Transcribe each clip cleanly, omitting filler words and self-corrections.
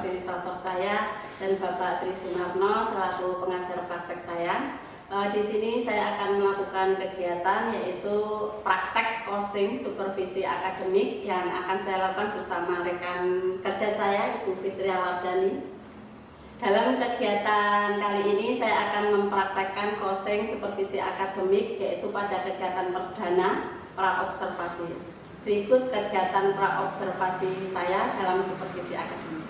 fasilitator saya dan Bapak Sri Sunarno selaku pengajar praktek saya. Di sini saya akan melakukan kegiatan yaitu praktek coaching supervisi akademik yang akan saya lakukan bersama rekan kerja saya Ibu Fitri Awardani. Dalam kegiatan kali ini saya akan mempraktekkan coaching supervisi akademik yaitu pada kegiatan perdana praobservasi. Berikut kegiatan praobservasi saya dalam supervisi akademik.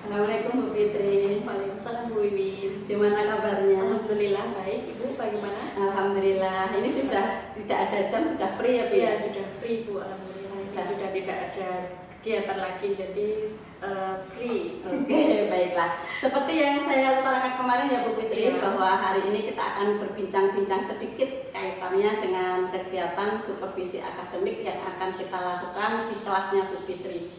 Assalamualaikum Bu Fitri. Waalaikumsalam Bu Wiwin. Gimana kabarnya? Alhamdulillah baik. Ibu bagaimana? Alhamdulillah. Ini sudah tidak ada jam, sudah free ya Bu? Iya, sudah free Bu. Alhamdulillah. Ini sudah tidak ada kegiatan lagi, jadi free. Oke, baiklah. Seperti yang saya utarakan kemarin ya Bu Fitri, bahwa hari ini kita akan berbincang-bincang sedikit kaitannya dengan kegiatan supervisi akademik yang akan kita lakukan di kelasnya Bu Fitri.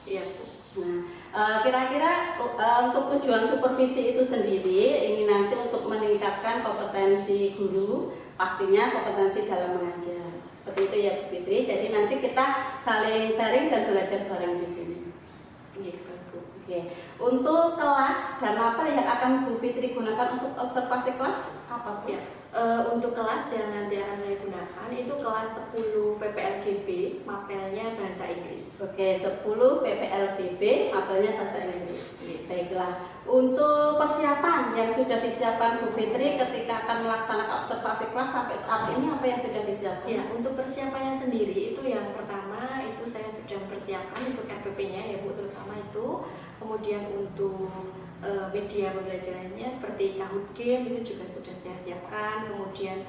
Iya Bu. Nah, kira-kira untuk tujuan supervisi itu sendiri ini nanti untuk meningkatkan kompetensi guru, pastinya kompetensi dalam mengajar. Seperti itu ya Bu Fitri. Jadi nanti kita saling sharing dan belajar bareng di sini. Oke. Untuk kelas dan apa yang akan Bu Fitri gunakan untuk observasi kelas apa Bu? Ya. Untuk kelas yang nanti akan saya gunakan itu kelas 10 PPLGB, mapelnya bahasa Inggris. Oke, 10 PPLGB, mapelnya bahasa Inggris. Baiklah. Untuk persiapan yang sudah disiapkan Bu Fitri ketika akan melaksanakan observasi kelas sampai saat ini apa yang sudah disiapkan? Ya, untuk persiapannya sendiri itu yang pertama itu saya sudah mempersiapkan untuk RPP-nya ya Bu, terutama itu. Kemudian untuk media pembelajarannya seperti Kahoot Game itu juga sudah saya siapkan. Kemudian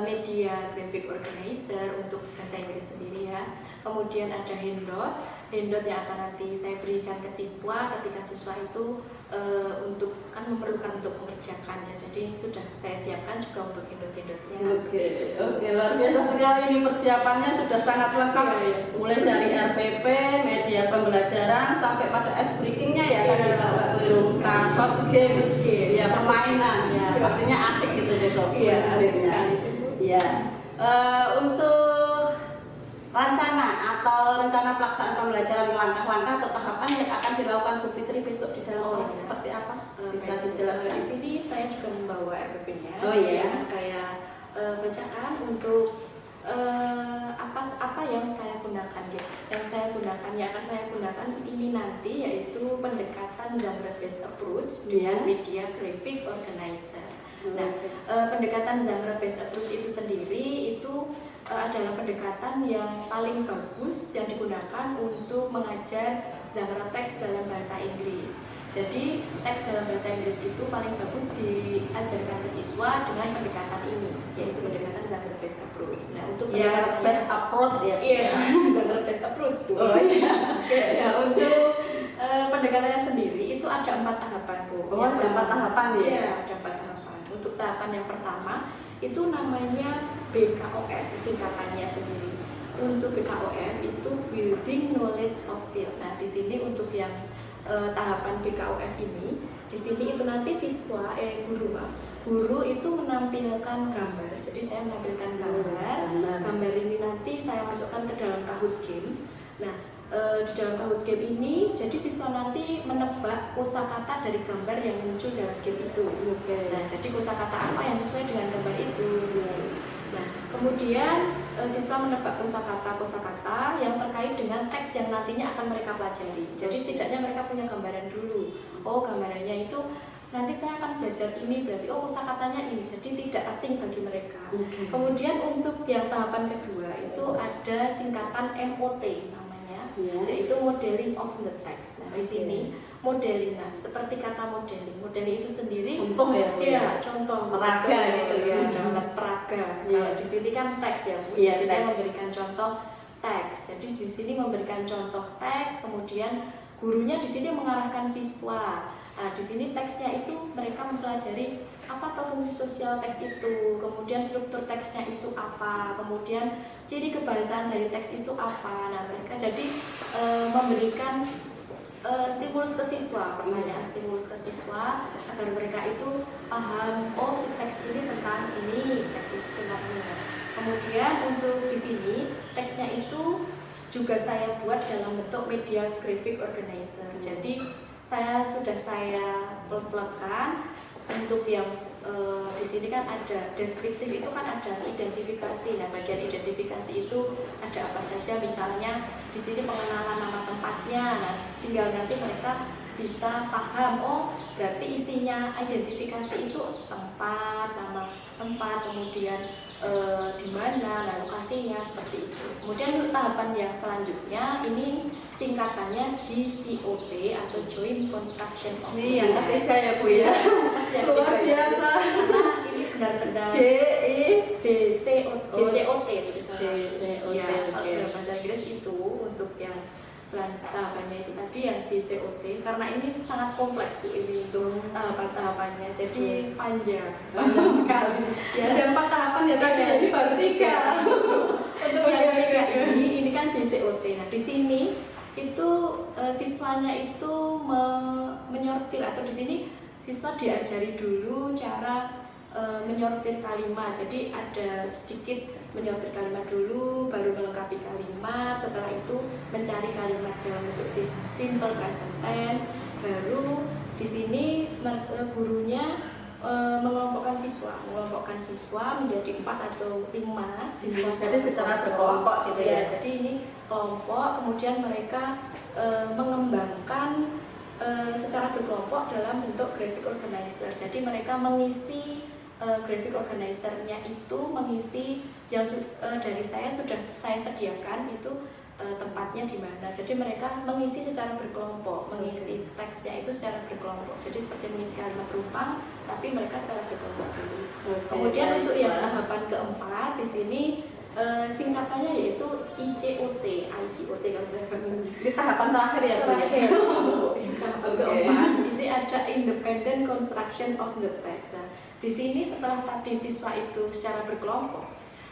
media graphic organizer untuk bahasa Inggris sendiri ya. Kemudian ada handout yang akan nanti saya berikan ke siswa ketika siswa itu untuk kan memerlukan untuk mengerjakan ya. Jadi sudah saya siapkan juga untuk handoutnya. Oke, luar biasa sekali ini persiapannya sudah sangat lengkap ya. Mulai dari RPP, media pembelajaran sampai pada ice breakingnya ya tadi Mbak Wiru, Kahoot Game, ya permainan ya. Pastinya asik gitu besok. Iya, asik ya. sekali. Ya. Untuk rencana pelaksanaan pembelajaran langkah-langkah atau tahapan yang akan dilakukan Bu Fitri besok di dalam kelas seperti apa? Bisa dijelaskan? Di sini saya juga membawa RPP-nya. Oh iya. Saya bacakan untuk apa yang saya gunakan ya. Yang akan saya gunakan ini nanti yaitu pendekatan genre-based approach dengan media graphic organizer. Nah, pendekatan genre-based approach itu sendiri itu adalah pendekatan yang paling bagus yang digunakan untuk mengajar genre teks dalam bahasa Inggris. Jadi teks dalam bahasa Inggris itu paling bagus diajarkan ke siswa dengan pendekatan ini, yaitu pendekatan genre based approach. Nah, untuk ya based approach ya. Iya, genre based approach Bu. Oh iya. Ya, untuk pendekatannya sendiri itu ada 4 tahapan Bu. Oh, ada 4 tahapan ya? Iya, ada 4 tahapan. Untuk tahapan yang pertama itu namanya BKOF, singkatannya sendiri. Untuk BKOF itu Building Knowledge of Field. Nah, di sini untuk yang tahapan BKOF ini, di sini itu nanti siswa guru itu menampilkan gambar. Jadi saya menampilkan gambar ini nanti saya masukkan ke dalam Kahoot Game. Nah, di dalam Kahoot Game ini, jadi siswa nanti menebak kosakata dari gambar yang muncul dalam game itu. Nah, jadi kosakata apa yang sesuai dengan gambar itu. Nah, kemudian siswa menebak kosakata yang terkait dengan teks yang nantinya akan mereka pelajari. Jadi setidaknya mereka punya gambaran dulu. Oh, gambarannya itu nanti saya akan belajar ini, berarti oh kosakatanya ini. Jadi tidak asing bagi mereka. Kemudian untuk yang tahapan kedua itu ada singkatan MOT namanya, yaitu modeling of the text. Nah, di sini modeling, nah seperti kata modeling itu sendiri contoh ya, iya, contoh peraga gitu ya, dalam peraga. Kalau di sini kan teks ya Bu, jadi dia memberikan contoh teks. Jadi di sini memberikan contoh teks, kemudian gurunya di sini mengarahkan siswa. Nah, di sini teksnya itu mereka mempelajari apa fungsi sosial teks itu, kemudian struktur teksnya itu apa, kemudian ciri kebahasaan dari teks itu apa. Nah, mereka jadi memberikan stimulus ke siswa, pertanyaan stimulus ke siswa agar mereka itu paham, oh si teks ini tentang ini, teks itu tentang ini. Kemudian untuk di sini teksnya itu juga saya buat dalam bentuk media graphic organizer. Jadi sudah saya plot-plotkan untuk yang di sini kan ada deskriptif, itu kan ada identifikasi. Nah, bagian identifikasi itu ada apa saja, misalnya di sini pengenalan nama tempatnya. Nah, tinggal nanti mereka bisa paham, oh berarti isinya identifikasi itu tempat, nama tempat, kemudian di mana, nah lokasinya, seperti itu. Kemudian untuk tahapan yang selanjutnya ini singkatannya GCOT atau Joint Construction of. Ini yang ketiga ya Bu ya. Luar biasa. Karena ini benar-benar JCOT JCOT. Ya, kalau dalam bahasa Inggris itu untuk yang tahapannya itu tadi yang JCOT, karena ini sangat kompleks tuh ini untuk tahapan-tahapannya, jadi panjang sekali. Ya ada 4 tahapan ya tadi, ini baru 3. Untuk yang ketiga ini kan JCOT. Nah di sini itu siswanya itu menyortir, atau di sini siswa diajari dulu cara menyortir kalimat. Jadi ada sedikit menyortir kalimat dulu, baru melengkapi kalimat. Setelah itu mencari kalimat dalam bentuk simple present tense. Baru di sini gurunya mengelompokkan siswa menjadi 4 atau 5 siswa. Jadi secara berkelompok gitu ya. Jadi ini kelompok, kemudian mereka mengembangkan secara berkelompok dalam bentuk graphic organizer. Jadi mereka mengisi graphic organizer-nya itu mengisi yang dari saya sudah saya sediakan itu tempatnya di mana. Jadi mereka mengisi secara berkelompok, mengisi teksnya itu secara berkelompok. Jadi seperti mengisi kalimat rumpang, tapi mereka secara berkelompok dulu. Kemudian untuk yang tahapan keempat di sini singkatannya yaitu ICOT kalau saya baca. Ini tahapan terakhir ya Bu. Tahapan keempat ini ada independent construction of the text. Di sini setelah tadi siswa itu secara berkelompok,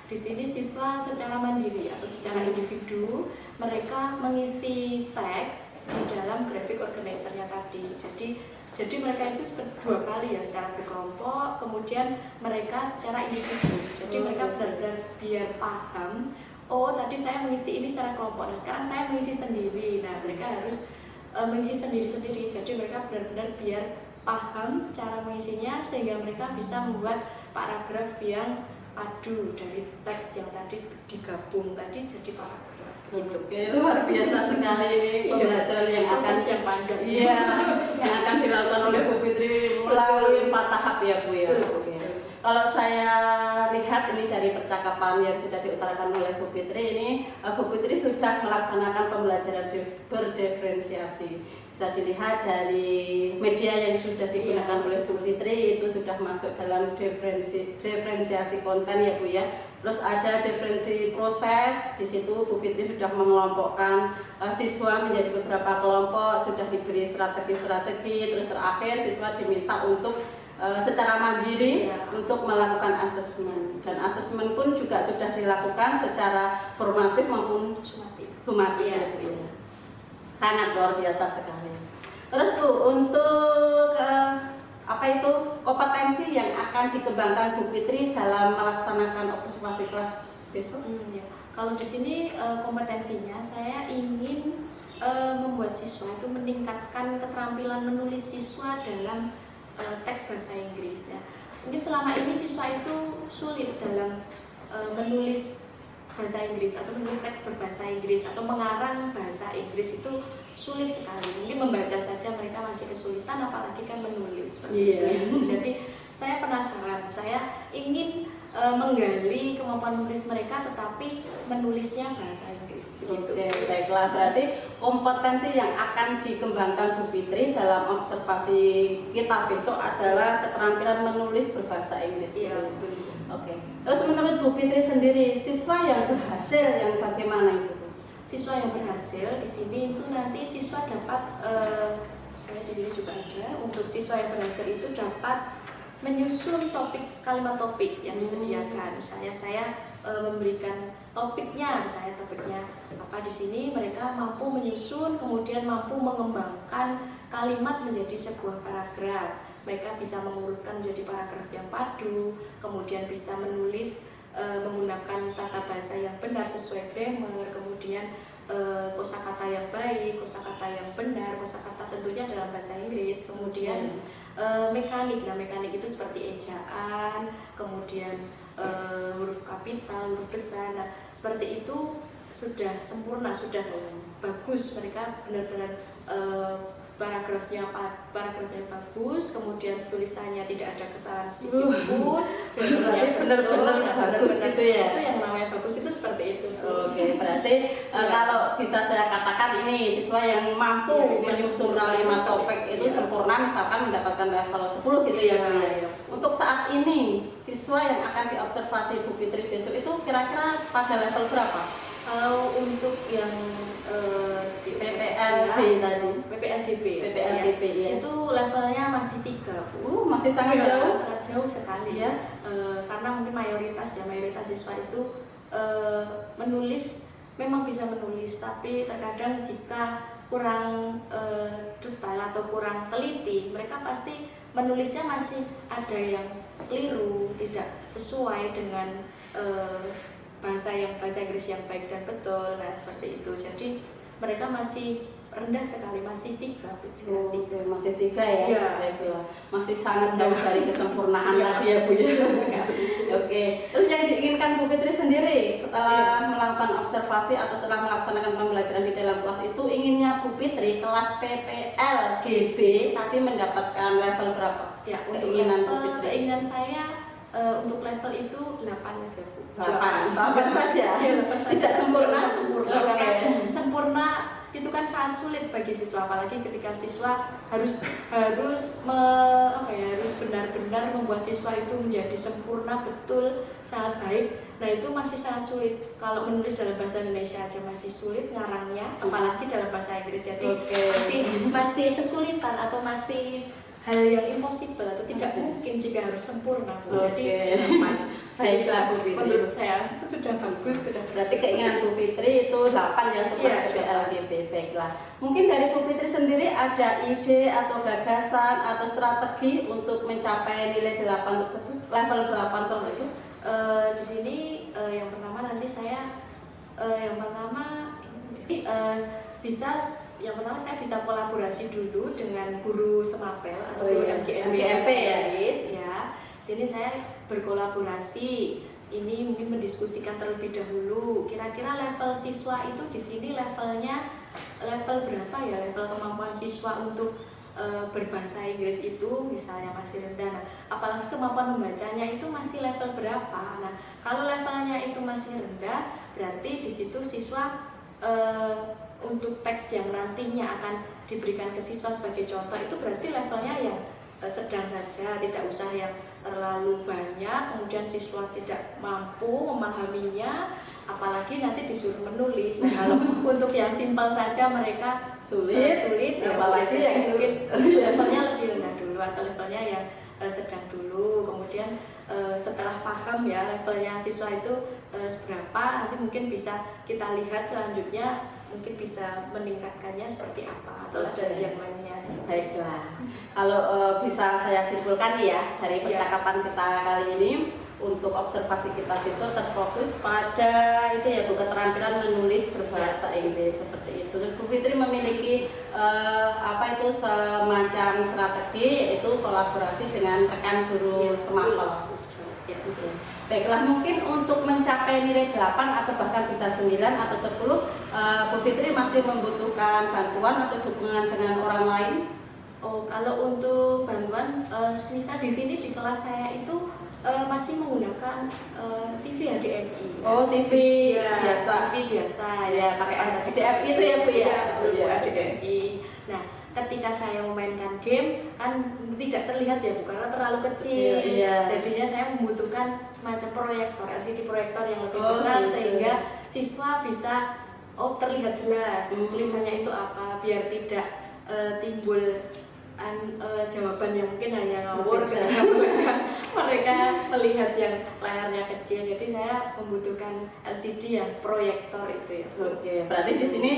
di sini siswa secara mandiri atau secara individu mereka mengisi teks di dalam graphic organizer-nya tadi. Jadi mereka itu 2 kali ya, secara berkelompok, kemudian mereka secara individu. Jadi mereka benar-benar biar paham, oh tadi saya mengisi ini secara kelompok, nah sekarang saya mengisi sendiri. Nah mereka harus mengisi sendiri-sendiri. Jadi mereka benar-benar biar paham cara mengisinya, sehingga mereka bisa membuat paragraf yang padu dari teks yang tadi digabung tadi jadi paragraf gitu. Luar biasa sekali ini pembelajaran yang akan panjang. Iya, yang akan dilakukan oleh Bu Fitri melalui 4 tahap ya Bu ya. Kalau saya lihat ini dari percakapan yang sudah diutarakan oleh Bu Fitri ini, Bu Fitri sudah melaksanakan pembelajaran berdiferensiasi. Bisa dilihat dari media yang sudah digunakan oleh Bu Fitri itu sudah masuk dalam diferensiasi konten ya Bu ya. Terus ada diferensi proses, di situ Bu Fitri sudah mengelompokkan siswa menjadi beberapa kelompok, sudah diberi strategi-strategi, terus terakhir siswa diminta untuk secara mandiri untuk melakukan asesmen, dan asesmen pun juga sudah dilakukan secara formatif maupun sumatif ya Bu ya. Sangat luar biasa sekali. Terus Bu, untuk kompetensi yang akan dikembangkan Bu Fitri dalam melaksanakan observasi kelas besok? Kalau di sini kompetensinya saya ingin membuat siswa itu meningkatkan keterampilan menulis siswa dalam teks bahasa Inggris ya. Mungkin selama ini siswa itu sulit dalam menulis bahasa Inggris atau menulis teks berbahasa Inggris atau mengarang bahasa Inggris itu sulit sekali. Mungkin membaca saja mereka masih kesulitan, apalagi kan menulis. Jadi saya penasaran, saya ingin menggali kemampuan menulis mereka, tetapi menulisnya bahasa Inggris. Oke, baiklah. Berarti kompetensi yang akan dikembangkan Bu Fitri dalam observasi kita besok adalah keterampilan menulis berbahasa Inggris. Iya, betul. Oke. Terus menurut Bu Fitri sendiri, siswa yang berhasil yang bagaimana itu? Siswa yang berhasil di sini itu nanti siswa dapat, saya di sini juga ada, untuk siswa yang berhasil itu dapat menyusun kalimat topik yang disediakan. Misalnya saya memberikan topiknya apa di sini, mereka mampu menyusun, kemudian mampu mengembangkan kalimat menjadi sebuah paragraf. Mereka bisa mengurutkan menjadi paragraf yang padu, kemudian bisa menulis menggunakan tata bahasa yang benar sesuai grammar, kemudian kosakata yang baik, kosakata yang benar, kosakata tentunya dalam bahasa Inggris, kemudian mekanik. Nah, mekanik itu seperti ejaan, kemudian huruf kapital, huruf besar. Nah, seperti itu sudah sempurna, sudah bagus. Mereka benar-benar paragrafnya bagus, kemudian tulisannya tidak ada kesalahan sedikit pun. Berarti benar-benar bagus gitu ya. Itu yang namanya bagus itu seperti itu. Oke, berarti kalau bisa saya katakan ini siswa yang mampu menyusun kalimat topik itu sempurna, misalkan mendapatkan level 10 gitu ya. Untuk saat ini siswa yang akan diobservasi Bu Fitri besok itu kira-kira pada level berapa? Kalau untuk yang di PPLB tadi, PPLDB ya. itu levelnya masih 3, Bu. Masih sangat jauh. Sangat jauh sekali ya. Karena mungkin mayoritas siswa itu menulis, memang bisa menulis, tapi terkadang jika kurang detail atau kurang teliti, mereka pasti menulisnya masih ada yang keliru, tidak sesuai dengan bahasa Inggris yang baik dan betul. Nah, seperti itu. Jadi mereka masih rendah sekali, masih 3. Masih 3 ya. Ya. Masih sangat jauh dari kesempurnaan tadi ya Bu ya. Oke. Terus yang diinginkan Bu Fitri sendiri setelah melakukan observasi atau setelah melaksanakan pembelajaran di dalam kelas itu, inginnya Bu Fitri kelas PPLGB tadi mendapatkan level berapa? Ya, untuk keinginan saya untuk level itu 8 aja Bu. 8 saja. Tidak sempurna. Karena sempurna itu kan sangat sulit bagi siswa, apalagi ketika siswa harus benar-benar membuat siswa itu menjadi sempurna betul, sangat baik. Nah, itu masih sangat sulit. Kalau menulis dalam bahasa Indonesia aja masih sulit ngarangnya, apalagi dalam bahasa Inggris. Jadi masih kesulitan atau masih hal yang impossible atau tidak mungkin jika harus sempurna, Bu. Jadi baiklah Bu Fitri, menurut saya sudah bagus, sudah. Berarti keinginan Bu Fitri itu 8 ya untuk PPLGB. Baiklah. Mungkin dari Bu Fitri sendiri ada ide atau gagasan atau strategi untuk mencapai nilai 8 tersebut, level 8 tersebut? Di sini yang pertama nanti saya saya bisa kolaborasi dulu dengan guru semapel atau guru MGMP ya. Sini saya berkolaborasi. Ini mungkin mendiskusikan terlebih dahulu. Kira-kira level siswa itu di sini levelnya level berapa ya? Level kemampuan siswa untuk berbahasa Inggris itu misalnya masih rendah. Nah, apalagi kemampuan membacanya itu masih level berapa? Nah, kalau levelnya itu masih rendah, berarti di situ siswa untuk teks yang nantinya akan diberikan ke siswa sebagai contoh itu berarti levelnya yang sedang saja, tidak usah yang terlalu banyak, kemudian siswa tidak mampu memahaminya, apalagi nanti disuruh menulis. Nah, kalau untuk yang simpel saja mereka sulit apalagi yang mungkin levelnya lebih rendah dulu atau levelnya yang sedang dulu. Kemudian setelah paham ya levelnya siswa itu seberapa, nanti mungkin bisa kita lihat selanjutnya mungkin bisa meningkatkannya seperti apa atau ada yang lainnya. Baiklah, kalau bisa saya simpulkan ya dari percakapan kita kali ini, untuk observasi kita besok terfokus pada itu ya Bu, keterampilan menulis berbahasa Inggris seperti itu. Bu Fitri memiliki semacam strategi, yaitu kolaborasi dengan rekan guru semapel. Baiklah, mungkin untuk mencapai nilai 8 atau bahkan bisa 9 atau 10, Bu Fitri masih membutuhkan bantuan atau dukungan dengan orang lain? Oh, kalau untuk bantuan, misal di sini di kelas saya itu masih menggunakan TV HDMI. Oh, TV biasa. TV biasa ya, pakai HDMI itu ya Bu ya. HDMI. Nah, ketika saya memainkan game kan tidak terlihat ya Bu, karena terlalu kecil. Jadinya saya membutuhkan semacam proyektor, LCD proyektor yang lebih besar sehingga siswa bisa terlihat jelas tulisannya itu apa, biar tidak timbul jawaban yang mungkin hanya ngawur karena mereka melihat yang layarnya kecil. Jadi saya membutuhkan LCD yang proyektor itu ya. Oke, berarti di sini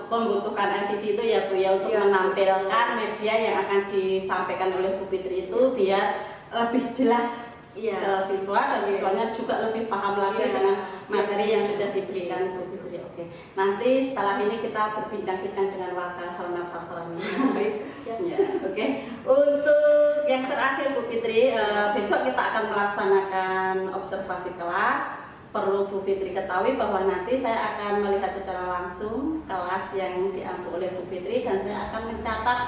membutuhkan LCD itu ya Bu ya, untuk menampilkan media yang akan disampaikan oleh Bu Fitri itu biar lebih jelas Iya. ke siswa, dan siswanya juga lebih paham lagi Iya. dengan materi yang sudah diberikan Bu Fitri. Oke. Nanti setelah ini kita berbincang-bincang dengan Waka Sarana Prasarana. Baik, siap. Ya, oke. Untuk yang terakhir Bu Fitri, besok kita akan melaksanakan observasi kelas. Perlu Bu Fitri ketahui bahwa nanti saya akan melihat secara langsung kelas yang diambil oleh Bu Fitri, dan saya akan mencatat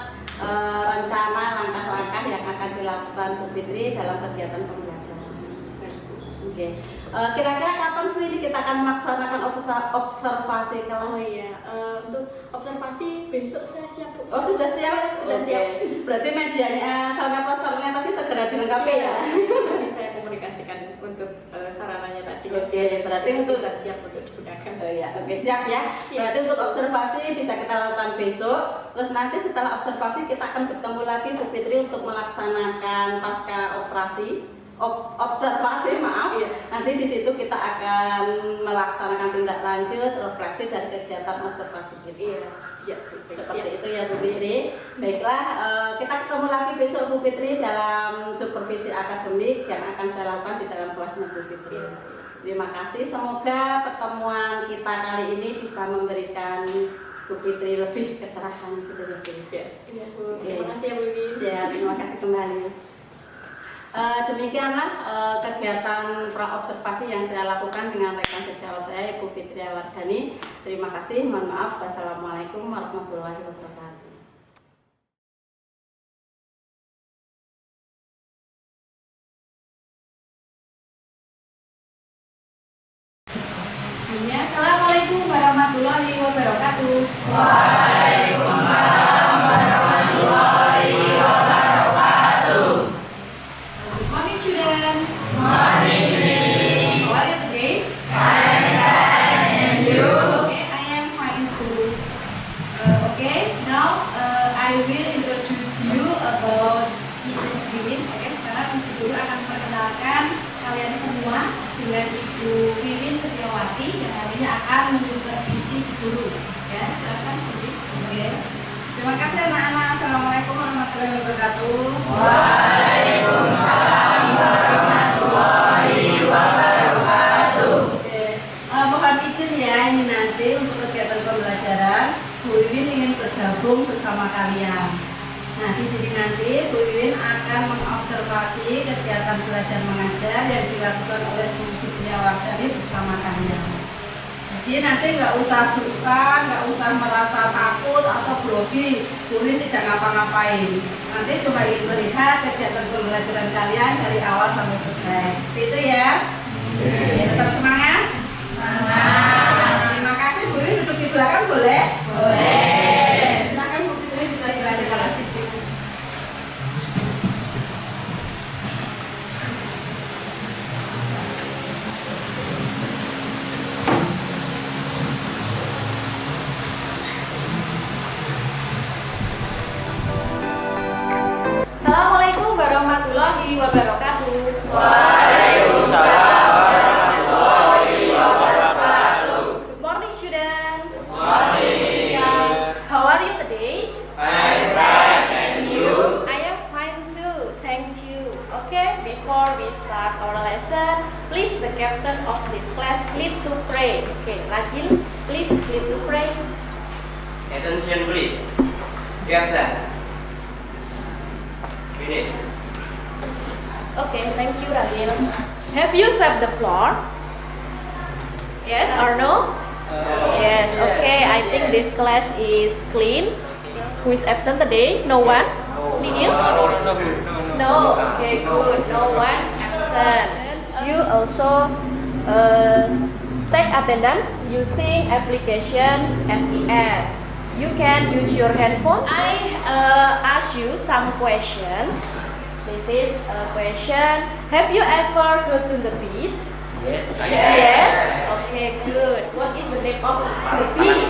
rencana langkah-langkah yang akan dilakukan Bu Fitri dalam kegiatan pembelajaran. Oke. Kira-kira kapan Bu ini kita akan melaksanakan observasi kelas? Oh iya, untuk observasi besok saya siap Bu. Oh, sudah siap? Sudah Oke. siap. Berarti medianya sarana prasarana tadi segera dilengkapi ya? Nanti saya komunikasikan untuk sarananya tadi. Oke, berarti untuk sudah siap untuk digunakan. Oh ya, oke, siap ya. Berarti untuk observasi bisa kita lakukan besok. Terus nanti setelah observasi kita akan bertemu lagi Bu Fitri untuk melaksanakan pasca operasi. Observasi, maaf. Iya. Nanti di situ kita akan melaksanakan tindak lanjut refleksi dari kegiatan observasi kita. Iya. Ya, Seperti itu ya Bu Fitri. Baiklah, kita ketemu lagi besok Bu Fitri dalam supervisi akademik yang akan saya lakukan di dalam kelasnya Bu Fitri. Iya. Terima kasih. Semoga pertemuan kita kali ini bisa memberikan Bu Fitri lebih kecerahan gitu ya Bu. Iya, Bu. Oke. Terima kasih ya Bu Wiwi. Ya, terima kasih kembali. Demikianlah kegiatan pra-observasi yang saya lakukan dengan rekan sejawat saya Ibu Fitri Wardani. Terima kasih, mohon maaf. Wassalamualaikum warahmatullahi wabarakatuh. Assalamualaikum warahmatullahi wabarakatuh. Good morning, students. How are you today? Okay, I am fine too. Okay, now I will introduce you about Mrs. Wiwin. Oke, sekarang Ibu Guru akan memperkenalkan kalian semua dengan Ibu Wiwin Setiawati yang nantinya akan menyupervisi guru. Ya, silakan Bu Wiwin. Oke. Terima kasih anak-anak. Assalamualaikum warahmatullahi wabarakatuh. Oke. Mohon izin ya, ini nanti untuk kegiatan pembelajaran Bu Wiwin ingin bergabung bersama kalian. Nah, di sini nanti Bu Wiwin akan mengobservasi kegiatan belajar mengajar yang dilakukan oleh Bu Fitri Wardani bersama kalian. Jadi nanti nggak usah sungkan, nggak usah merasa takut atau grogi. Bu Wiwin tidak ngapa-ngapain. Nanti cuma ingin melihat kegiatan pembelajaran kalian dari awal sampai selesai. Seperti itu ya. Ya, tetap semangat. Terima kasih. Bu Wiwin duduk di belakang boleh? Boleh. Silakan Bu Fitri bisa dilanjutkan. Assalamualaikum warahmatullahi wabarakatuh. Good morning, students. How are you today? I am fine too. Thank you. Okay, before we start our lesson, please the captain of this class lead to pray. Okay, Ragil, please lead to pray. Attention please. Captain. Finish. Okay, thank you, Ragil. Have you swept the floor? Yes or no? Yes. Okay, I think this class is clean. Who is absent today? No one? Nihil? No. Okay, good. No one absent. You also take attendance using application SES. You can use your handphone. I ask you some questions. This is a question. Have you ever go to the beach? Yes. Yes. Okay, good. What is the name of the beach?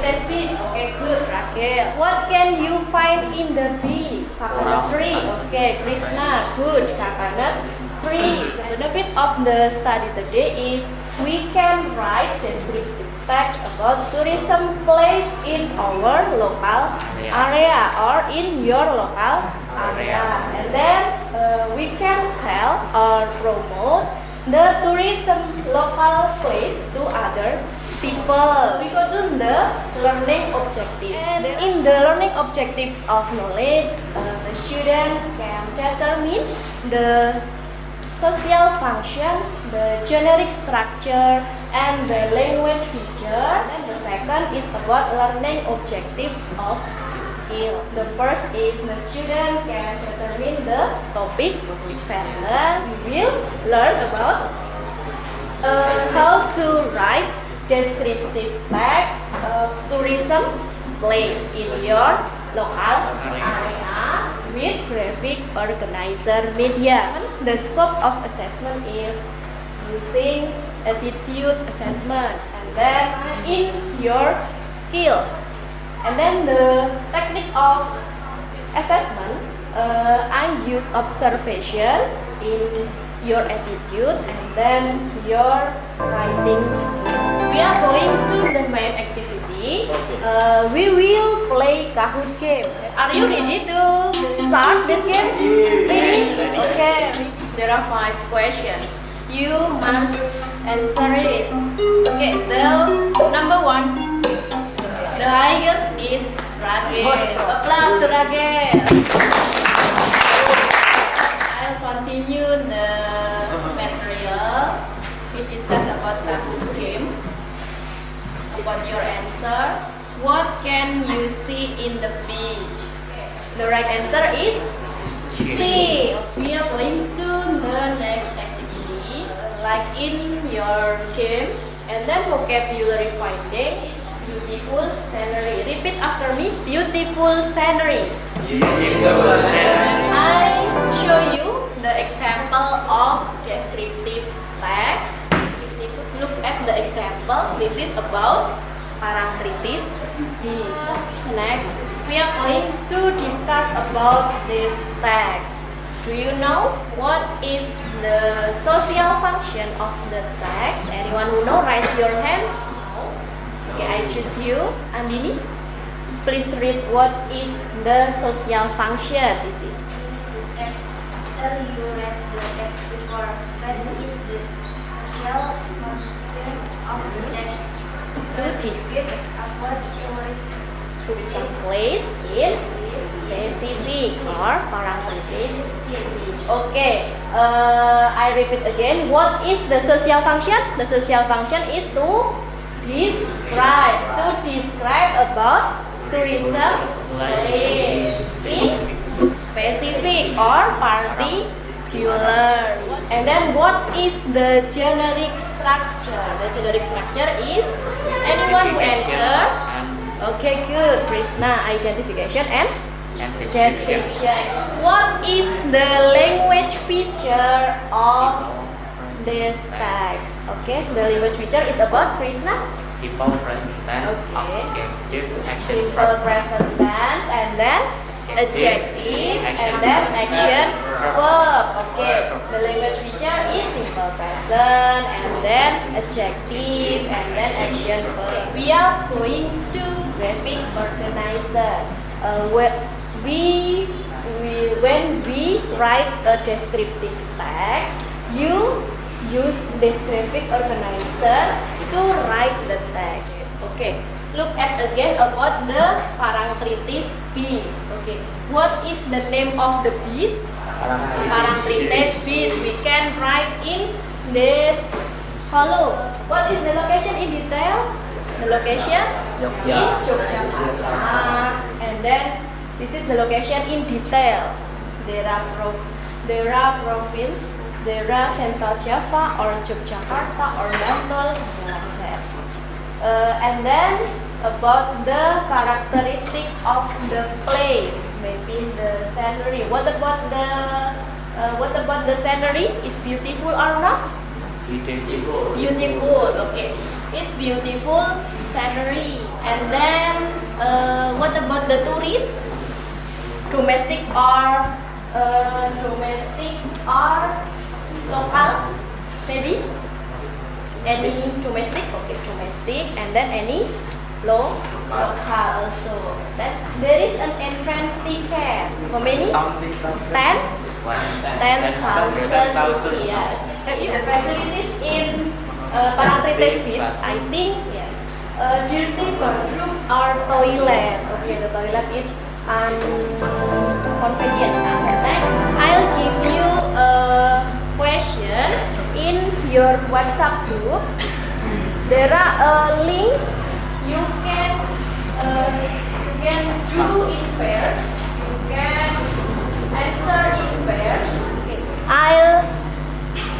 Test beach. Okay, good, Raquel. What can you find in the beach? Coconut tree. Okay, Krishna. Good, coconut tree. The benefit of the study today is we can write descriptive text about tourism place in our local area or in your local area, and then we can tell or the tourism local place to other people. We go to the learning objectives. And in the learning objectives of knowledge, the students can determine the social function, the generic structure, and the language feature. And the second is about learning objectives of skill. The first is the student can determine the topic sentence. We will learn about how to write descriptive text of tourism place in your local area with graphic organizer media. The scope of assessment is using attitude assessment, and then in your skill. And then the technique of assessment, I use observation in your attitude and then your writing skill. We are going to the main activity. We will play Kahoot game. Are you ready to start this game? Ready? Okay. There are 5 questions. You must answer it. Okay. The number 1. The highest is Raquel. Applause to Raquel. I'll continue the material. We discuss about Kahoot game. About your answer. What can you see in the beach? The right answer is C. We are going to the next activity. Like in your game. And then vocabulary finding is beautiful scenery. Repeat after me. Beautiful scenery. Beautiful scenery. I show you the example of descriptive text. Look at the example. This is about Parangtritis. Next, we are going to discuss about this text. Do you know what is the social function of the text? Anyone who know, raise your hand. Okay, I choose you, Andini. Please read what is the social function. This is. You read the text before. What is the social function of the text? To describe About tourism place in specific or Parangtritis. Okay, I repeat again. What is the social function? The social function is to describe. To describe about tourism place in specific or particular. And then what is the generic structure? The generic structure is anyone who answer. Okay, good. Krishna, identification and description. What is the language feature of this text? Okay, the language feature is about Krishna. Simple present tense, Okay. objective, action, Simple verb. present tense and then adjective and then action verb. Okay, the language feature is simple present and then adjective and then action verb. We are going to graphic organizer. When we write a descriptive text, you use this graphic organizer to write the text. Okay. Look at again about the Parangtritis beach. Okay. What is the name of the beach? Parangtritis beach. We can write in this column. What is the location in detail? The location in Yogyakarta. And then this is the location in detail. There are province, there are Central Java or Yogyakarta or Bantul, like that. And then about the characteristic of the place, maybe the scenery. What about the scenery? Is beautiful or not? Beautiful. Beautiful. Okay, it's beautiful scenery. And then what about the tourists? Domestic or local? Maybe. Any domestic? Okay, domestic. And then any local also. Then there is an entrance ticket. How many? 10? 10,000. Yes. facilities in Parangtritis Beach, I think yes. Dirty bathroom or toilet. Okay, the toilet is inconvenient. Next, I'll give you a question in your WhatsApp group. There are a link you can do in pairs. You can answer in pairs. Okay. I'll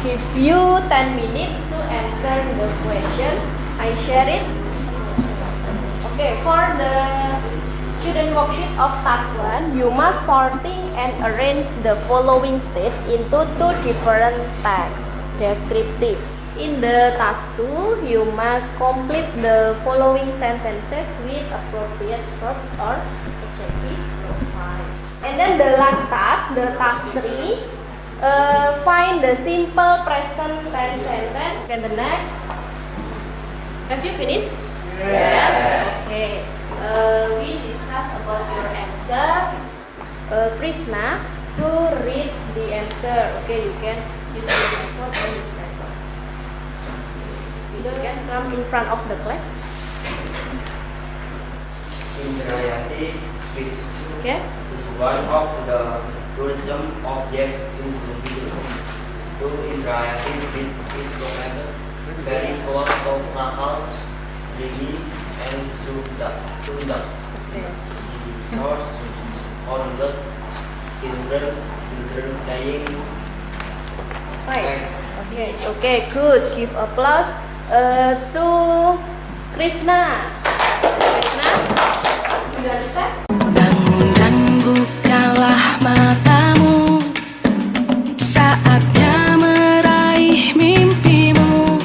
give you 10 minutes to answer the question. I share it. Okay, for the student worksheet of task 1, you must sorting and arrange the following states into 2 different texts, descriptive. In the task 2, you must complete the following sentences with appropriate verbs or adjective profile. And then the last task, the task 3, find the simple present tense sentence. And the next, have you finished? Yes. Okay. We discussed about your answer. Krishna, to read the answer. Okay, you can use your phone or use paper. You can come in front of the class. Indrayati Beach Okay. is one of the tourism objects in Bukit. To Indrayati Beach is located very close to Nakal, Rigi, and Sunda. Okay. Source on the children playing. Nice. Okay. Okay. Good. Give applause to Krishna. Krishna, you understand? Bangun dan bukalah matamu, saatnya meraih mimpimu.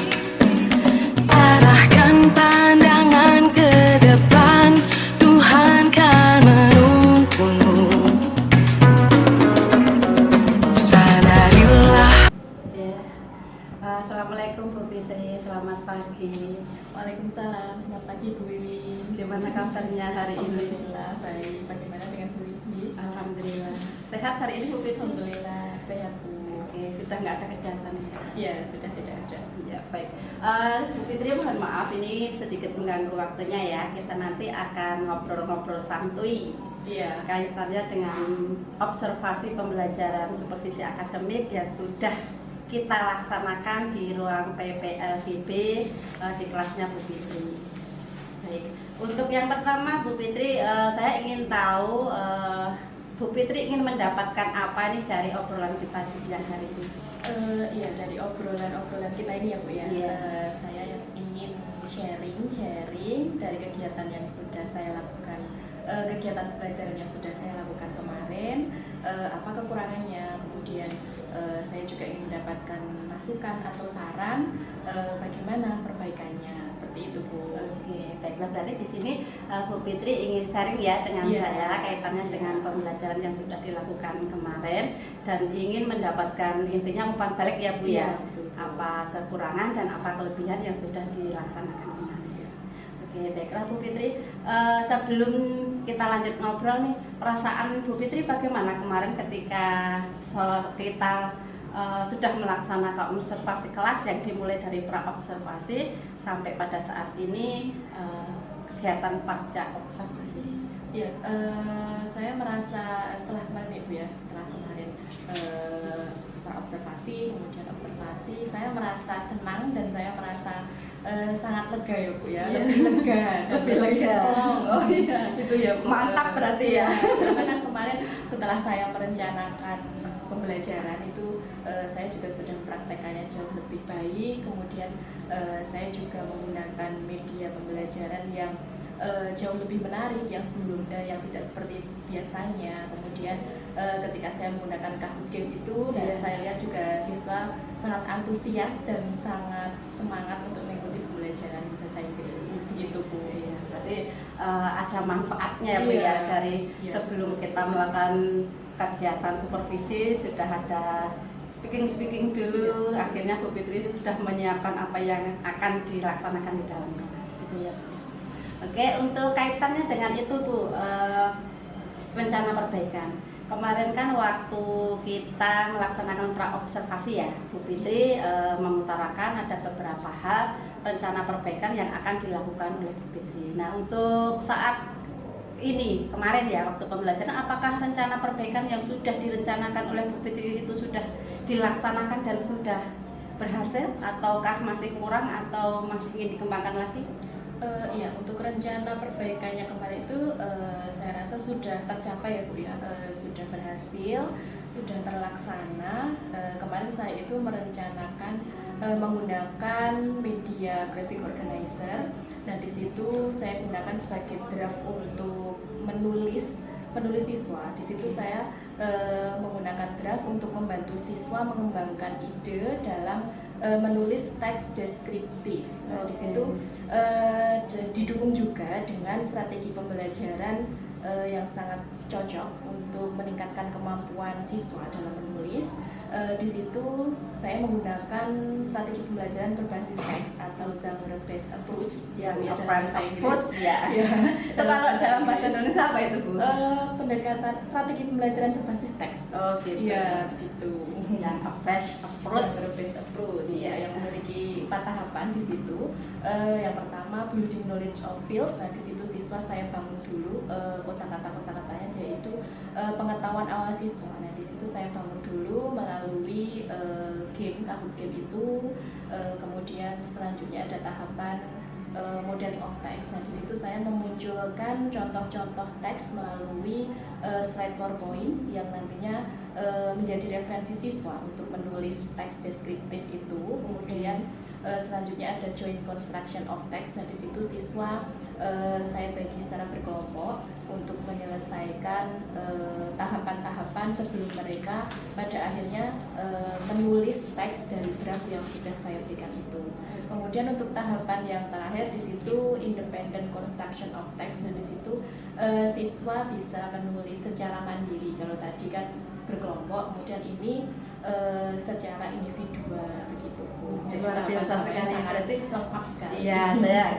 Arahkan pandangan ke depan, Tuhan kan menuntunmu. Sadarilah. Ya. Assalamualaikum Bu Fitri, selamat pagi. Waalaikumsalam. Selamat pagi Bu Wiwi. Gimana kabarnya hari ini? Alhamdulillah baik. Bagaimana dengan Bu Wiwi? Alhamdulillah. Sehat hari ini Bu Fitri? Alhamdulillah sehat Bu. Oke, sudah nggak ada kejahatan ya? Ya sudah tidak ada. Ya baik. Bu Fitri mohon maaf ini sedikit mengganggu waktunya ya. Kita nanti akan ngobrol-ngobrol santuy. Iya. Kaitannya dengan observasi pembelajaran supervisi akademik yang sudah kita laksanakan di ruang PPLBB di kelasnya Bu Fitri. Baik, untuk yang pertama Bu Fitri, saya ingin tahu Bu Fitri ingin mendapatkan apa nih dari obrolan kita di siang hari ini? Iya, dari obrolan kita ini ya Bu ya. Iya. Saya yang ingin sharing dari kegiatan yang sudah saya lakukan, kegiatan pelajaran yang sudah saya lakukan kemarin, apa kekurangannya, kemudian saya juga ingin mendapatkan masukan atau saran bagaimana perbaikannya, seperti itu Bu. Oke, baiklah, berarti di sini Bu Fitri ingin sharing ya dengan Iya. saya kaitannya dengan pembelajaran yang sudah dilakukan kemarin dan ingin mendapatkan intinya umpan balik ya Bu Iya, ya, betul. apa kekurangan dan apa kelebihan yang sudah dilaksanakan kemarin. Oke, baiklah Bu Fitri, sebelum kita lanjut ngobrol nih, perasaan Bu Fitri bagaimana kemarin ketika kita sudah melaksanakan observasi kelas yang dimulai dari pra-observasi sampai pada saat ini kegiatan pasca observasi. Ya, saya merasa setelah kemarin Ibu ya, setelah kemarin observasi, kemudian observasi, saya merasa senang dan saya merasa sangat lega ya Bu ya, Iya. lebih lega, dan Lebih lega. plong. Oh iya. Itu ya Bu. Mantap berarti ya. Karena kan kemarin setelah saya merencanakan pembelajaran itu saya juga sudah mempraktekannya jauh lebih baik. Kemudian saya juga menggunakan media pembelajaran yang jauh lebih menarik, yang yang tidak seperti biasanya. Kemudian ketika saya menggunakan Kahoot Game itu, dan saya lihat juga siswa sangat antusias dan sangat semangat untuk mengikuti pembelajaran bahasa Inggris gitu Bu. Iya, berarti ada manfaatnya ya Bu Iya. ya, dari Iya. sebelum kita melakukan kegiatan supervisi sudah ada speaking dulu, akhirnya Bu Fitri sudah menyiapkan apa yang akan dilaksanakan di dalam kelas gitu ya. Oke, untuk kaitannya dengan itu Bu, rencana perbaikan. Kemarin kan waktu kita melaksanakan pra-observasi ya, Bu Fitri mengutarakan ada beberapa hal rencana perbaikan yang akan dilakukan oleh Bu Fitri. Nah, untuk saat ini kemarin ya waktu pembelajaran, apakah rencana perbaikan yang sudah direncanakan oleh Bu Fitri itu sudah dilaksanakan dan sudah berhasil, ataukah masih kurang atau masih ingin dikembangkan lagi? Iya, untuk rencana perbaikannya kemarin itu saya rasa sudah tercapai ya Bu ya, sudah berhasil, sudah terlaksana. Kemarin saya itu merencanakan menggunakan media graphic organizer. Nah, di situ saya gunakan sebagai draft untuk menulis siswa. Di situ saya menggunakan draft untuk membantu siswa mengembangkan ide dalam menulis teks deskriptif. Nah, di situ didukung juga dengan strategi pembelajaran yang sangat cocok untuk meningkatkan kemampuan siswa dalam menulis. Di situ saya menggunakan strategi pembelajaran berbasis teks atau genre based approach Yang dalam approach bahasa Inggris. ya. Itu kalau dalam bahasa Indonesia apa itu, Bu? Pendekatan strategi pembelajaran berbasis teks. Oh gitu. Iya, begitu. Yang approach Genre based approach ya, yang memiliki 4 tahapan di situ. Yang pertama building knowledge of field. Nah, di situ siswa saya bangun dulu kosakatanya, yaitu pengetahuan awal siswa. Nah, di situ saya bangun dulu melalui tahap game itu. Kemudian selanjutnya ada tahapan modeling of text. Nah, di situ saya memunculkan contoh-contoh teks melalui slide PowerPoint yang nantinya menjadi referensi siswa untuk menulis teks deskriptif itu. Kemudian selanjutnya ada joint construction of text. Nah, di situ siswa saya bagi secara berkelompok untuk menyelesaikan tahapan-tahapan sebelum mereka pada akhirnya menulis teks dari draft yang sudah saya berikan itu. Kemudian untuk tahapan yang terakhir di situ independent construction of text. Dan di situ siswa bisa menulis secara mandiri. Kalau tadi kan berkelompok, kemudian ini secara individual begitu. Jadi Luar biasa sekali. berarti lengkap sekali. Iya,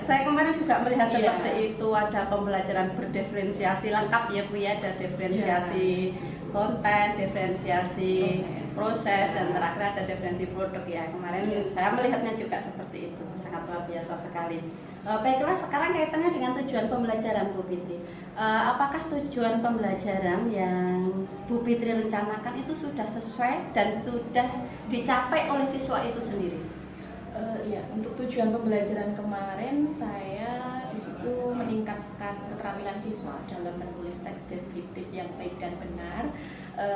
saya kemarin juga melihat Iya. seperti itu, ada pembelajaran berdiferensiasi lengkap ya Bu ya, ada diferensiasi konten, diferensiasi proses, dan terakhir ada diferensi produk ya. Kemarin saya melihatnya juga seperti itu, sangat luar biasa sekali. Baiklah, sekarang kaitannya dengan tujuan pembelajaran Bu Fitri. Apakah tujuan pembelajaran yang Bu Fitri rencanakan itu sudah sesuai dan sudah dicapai oleh siswa itu sendiri? Iya, untuk tujuan pembelajaran kemarin saya di situ meningkatkan keterampilan siswa dalam menulis teks deskriptif yang baik dan benar.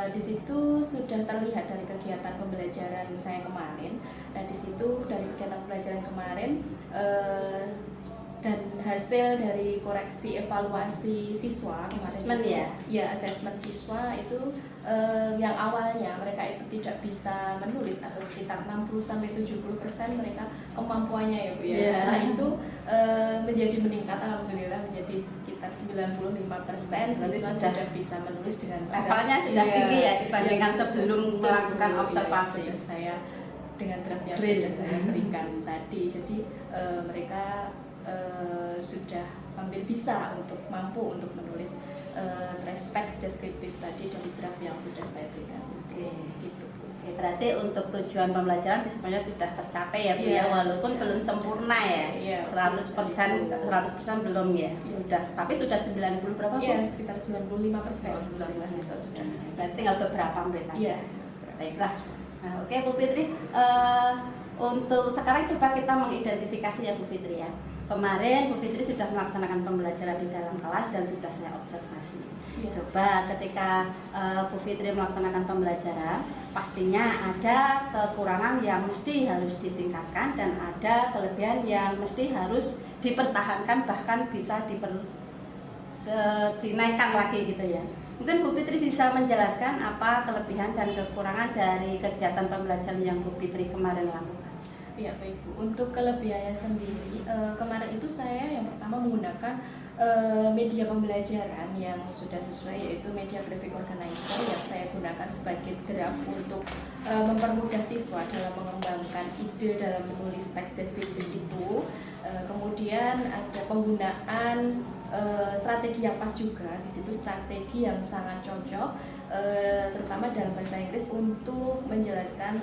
Di situ sudah terlihat dari kegiatan pembelajaran saya kemarin. Nah, di situ dari kegiatan pembelajaran kemarin dan hasil dari koreksi evaluasi siswa kemarin Assessment itu, ya? Ya, asesmen siswa itu yang awalnya mereka itu tidak bisa menulis atau sekitar 60-70% mereka kemampuannya ya Bu ya. Yeah. Setelah itu menjadi meningkat, alhamdulillah menjadi sekitar 95% siswa sudah bisa menulis dengan Levelnya sudah tinggi ya dibandingkan sebelum melakukan observasi. Ya, saya dengan draft yang Great. sudah saya berikan tadi, jadi mereka sudah hampir bisa untuk mampu untuk menulis teks deskriptif tadi dari draft yang sudah saya berikan. Oke. Gitu. Oke, berarti untuk tujuan pembelajaran siswanya sudah tercapai ya Bu Iya, ya, walaupun sudah. belum sempurna ya. Iya, 100% belum ya. Sudah, tapi sudah 90 berapa Bu? Iya, sekitar 95%. 95 siswa sudah. Berarti tinggal beberapa menit aja. Iya. Baiklah. Nah, oke Bu Fitri, untuk sekarang coba kita mengidentifikasi ya Bu Fitri ya. Kemarin Bu Fitri sudah melaksanakan pembelajaran di dalam kelas dan sudah saya observasi. Iya. Coba ketika Bu Fitri melaksanakan pembelajaran, pastinya ada kekurangan yang mesti harus ditingkatkan dan ada kelebihan yang mesti harus dipertahankan, bahkan bisa dinaikkan lagi gitu ya. Mungkin Bu Fitri bisa menjelaskan apa kelebihan dan kekurangan dari kegiatan pembelajaran yang Bu Fitri kemarin lakukan. Ya baik Bu, untuk kelebihannya sendiri kemarin itu saya yang pertama menggunakan media pembelajaran yang sudah sesuai, yaitu media graphic organizer yang saya gunakan sebagai draft untuk mempermudah siswa dalam mengembangkan ide dalam menulis teks deskriptif itu. Kemudian ada penggunaan strategi yang pas juga, di situ strategi yang sangat cocok terutama dalam bahasa Inggris untuk menjelaskan,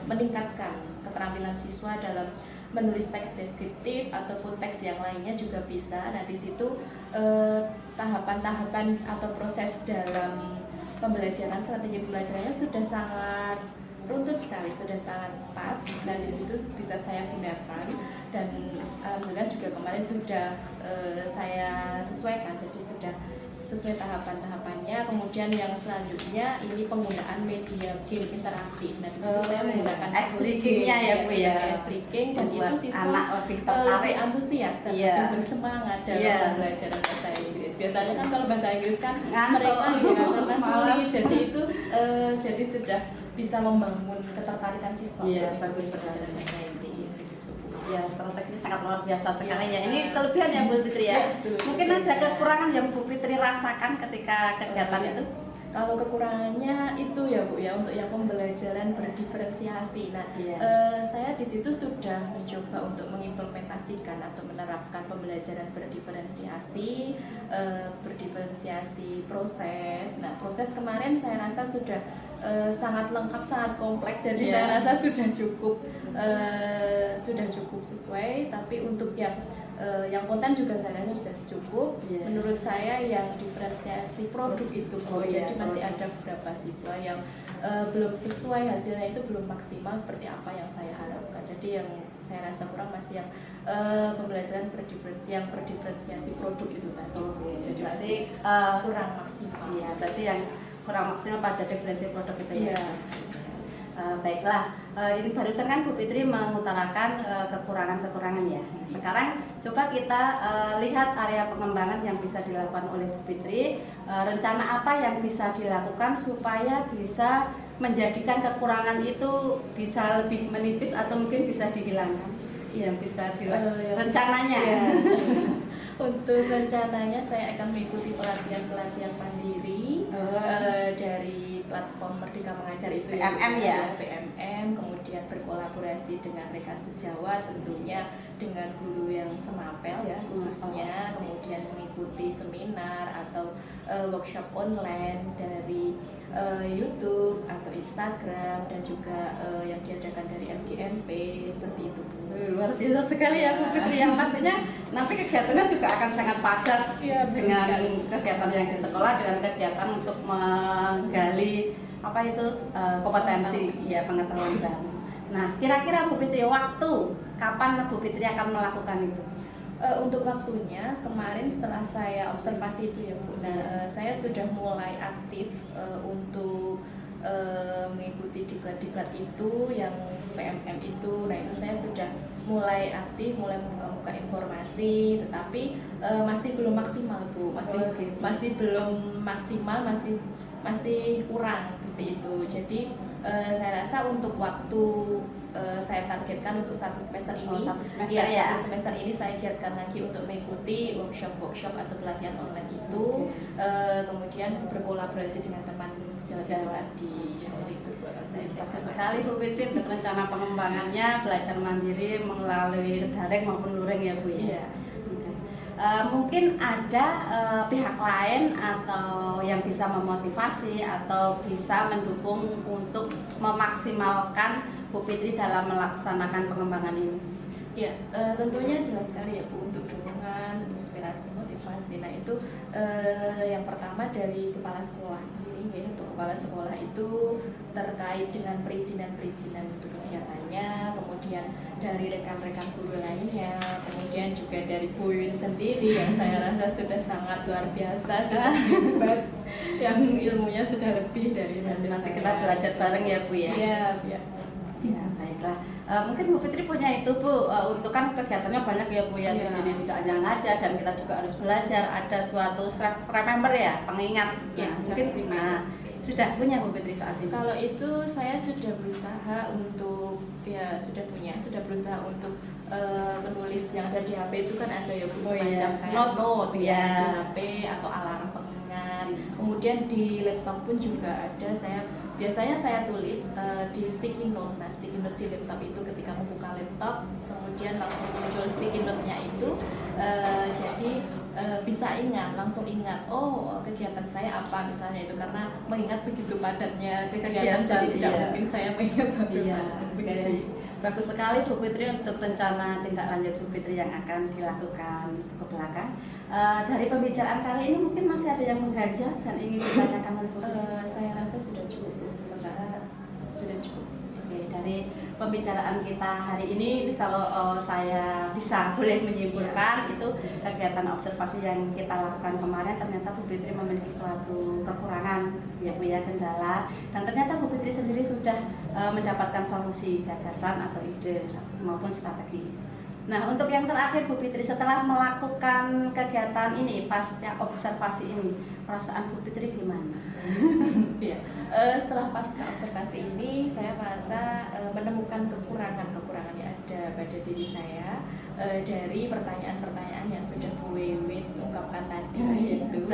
meningkatkan keterampilan siswa dalam menulis teks deskriptif ataupun teks yang lainnya juga bisa. Nah di situ tahapan-tahapan atau proses dalam pembelajaran, strategi pembelajarannya sudah sangat runtut sekali, sudah sangat pas, dan di situ bisa saya gunakan. Dan alhamdulillah juga kemarin sudah saya sesuaikan, jadi sudah sesuai tahapan-tahapannya. Kemudian yang selanjutnya ini penggunaan media game interaktif. Nah di situ saya menggunakan ice breaking-nya ya Bu ya. Ice breaking, dan itu Buat siswa anak lebih tertarik, lebih antusias dan lebih bersemangat dalam pembelajaran bahasa Inggris. Biasanya kan kalau bahasa Inggris kan Ngantuk. mereka karena Malas. sulit, jadi itu jadi sudah bisa membangun ketertarikan siswa Iya, untuk bagus belajar sekali. bahasa Inggris. Ya, strateginya sangat luar biasa sekali ya. Ini kelebihan ya Bu Fitri ya. Ya, betul. Mungkin ada kekurangan yang Bu Fitri rasakan ketika kegiatan Ya. itu? Kalau kekurangannya itu ya Bu ya, untuk yang pembelajaran berdiferensiasi. Nah, Iya. saya di situ sudah mencoba untuk mengimplementasikan atau menerapkan pembelajaran berdiferensiasi, berdiferensiasi proses. Nah, proses kemarin saya rasa sudah sangat lengkap, sangat kompleks. Jadi Iya. saya rasa sudah cukup sesuai. Tapi untuk yang konten juga saya rasa sudah cukup. Iya. Menurut saya yang diferensiasi produk itu, Oh, iya, jadi masih produk. ada beberapa siswa yang belum sesuai, hasilnya itu belum maksimal seperti apa yang saya harapkan. Jadi yang saya rasa kurang masih yang pembelajaran berdiferensiasi produk itu tadi. Jadi Berarti masih kurang maksimal. iya, berarti yang kurang maksimal pada diferensi produk itu ya. Iya. Baiklah, ini barusan kan Bu Fitri mengutarakan kekurangan-kekurangan ya. Nah, sekarang coba kita lihat area pengembangan yang bisa dilakukan oleh Bu Fitri. Rencana apa yang bisa dilakukan supaya bisa menjadikan kekurangan itu bisa lebih menipis atau mungkin bisa dihilangkan? Yang bisa dilakukan rencananya. Iya. Untuk rencananya saya akan mengikuti pelatihan mandiri dari platform Merdeka Mengajar itu PMM ya? PMM, kemudian berkolaborasi dengan rekan sejawat, tentunya dengan guru yang semapel ya khususnya, kemudian mengikuti seminar atau workshop online dari YouTube atau Instagram, dan juga yang diadakan dari MGMP seperti itu Bu. Luar biasa sekali ya Bu Fitri, yang pastinya nanti kegiatannya juga akan sangat padat Iya, dengan betul. kegiatan yang di sekolah, dengan kegiatan untuk menggali apa itu kompetensi ya, pengetahuan baru. Nah, kira-kira Bu Fitri, waktu kapan Bu Fitri akan melakukan itu? Untuk waktunya kemarin setelah saya observasi itu ya Bu, nah saya sudah mulai aktif untuk mengikuti diklat-diklat itu yang PMM itu. Nah itu saya sudah mulai aktif, mulai membuka informasi, tetapi masih belum maksimal Bu, masih belum maksimal, masih kurang seperti itu. Jadi saya rasa untuk waktu saya targetkan untuk satu semester ini, satu semester ya. satu semester ini saya giatkan lagi untuk mengikuti workshop atau pelatihan online itu, kemudian berkolaborasi dengan teman sejawat di itu saya Bagus sekali Bu Fitri untuk rencana pengembangannya, belajar mandiri melalui daring maupun luring ya Bu ya. Iya. Mungkin ada pihak lain atau yang bisa memotivasi atau bisa mendukung untuk memaksimalkan Bu Fitri dalam melaksanakan pengembangan ini. Ya, tentunya jelas sekali ya Bu, untuk dukungan, inspirasi, motivasi. Nah itu yang pertama dari kepala sekolah sendiri ya. Untuk kepala sekolah itu terkait dengan perizinan untuk kegiatannya, kemudian dari rekan-rekan guru lainnya, kemudian juga dari Bu Yun sendiri yang saya rasa sudah sangat luar biasa, sudah hebat, yang ilmunya sudah lebih dari Nanti saya. kita belajar bareng ya Bu ya. Iya, iya. Ya, baiklah. Mungkin Bu Fitri punya itu Bu, untuk kan kegiatannya banyak ya Bu ya di Iya. sini, tidak hanya ngajar dan kita juga harus belajar. Ada suatu remember ya, pengingat. Ya, Nah, mungkin sudah punya Bu Fitri saat ini. Kalau itu saya sudah berusaha untuk sudah berusaha untuk menulis yang ada di HP itu kan ada ya Bu, Oh, semacam iya. kayak Note. note ya Iya. di HP atau alarm pengingat. Kemudian di laptop pun juga ada. Biasanya saya tulis di sticky note. Nah sticky note di laptop itu ketika membuka laptop kemudian langsung muncul sticky note-nya itu, jadi bisa ingat, langsung ingat, oh kegiatan saya apa misalnya itu, karena mengingat begitu padatnya kegiatan jadi tidak mungkin saya mengingat satu Oke. Bagus sekali Bu Fitri untuk rencana tindak lanjut Bu Fitri yang akan dilakukan ke belakang. Dari pembicaraan kali ini mungkin masih ada yang mengganjal dan ingin ditanyakan oleh Bu Fitri. Saya rasa sudah cukup, sementara sudah cukup. Oke, dari pembicaraan kita hari ini kalau saya bisa boleh menyimpulkan itu kegiatan observasi yang kita lakukan kemarin ternyata Bu Fitri memiliki suatu kekurangan ya Bu ya, kendala, dan ternyata Bu Fitri sendiri sudah mendapatkan solusi, gagasan atau ide maupun strategi. Nah, untuk yang terakhir Bu Fitri, setelah melakukan kegiatan ini pasca observasi ini, perasaan Bu Fitri gimana? Iya, setelah pasca observasi ini saya merasa menemukan kekurangan yang ada pada diri saya dari pertanyaan-pertanyaan yang sudah Bu Wiwit ungkapkan tadi itu.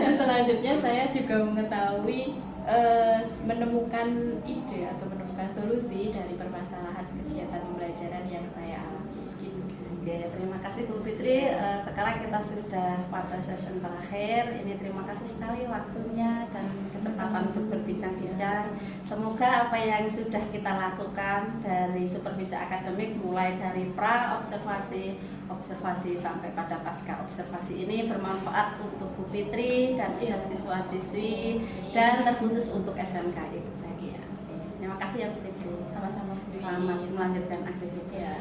Dan selanjutnya saya juga mengetahui menemukan ide atau menemukan solusi dari permasalahan kegiatan pembelajaran yang saya alami. Oke, terima kasih Bu Fitri. Sekarang kita sudah pada session terakhir. Ini terima kasih sekali waktunya dan kesempatan untuk berbincang-bincang. Semoga apa yang sudah kita lakukan dari supervisi akademik mulai dari pra observasi, observasi sampai pada pasca observasi ini bermanfaat untuk Bu Fitri dan untuk siswa-siswi dan terkhusus untuk SMK itu. Terima kasih ya Bu Fitri. Sama-sama. Selamat melanjutkan aktivitas. Ya.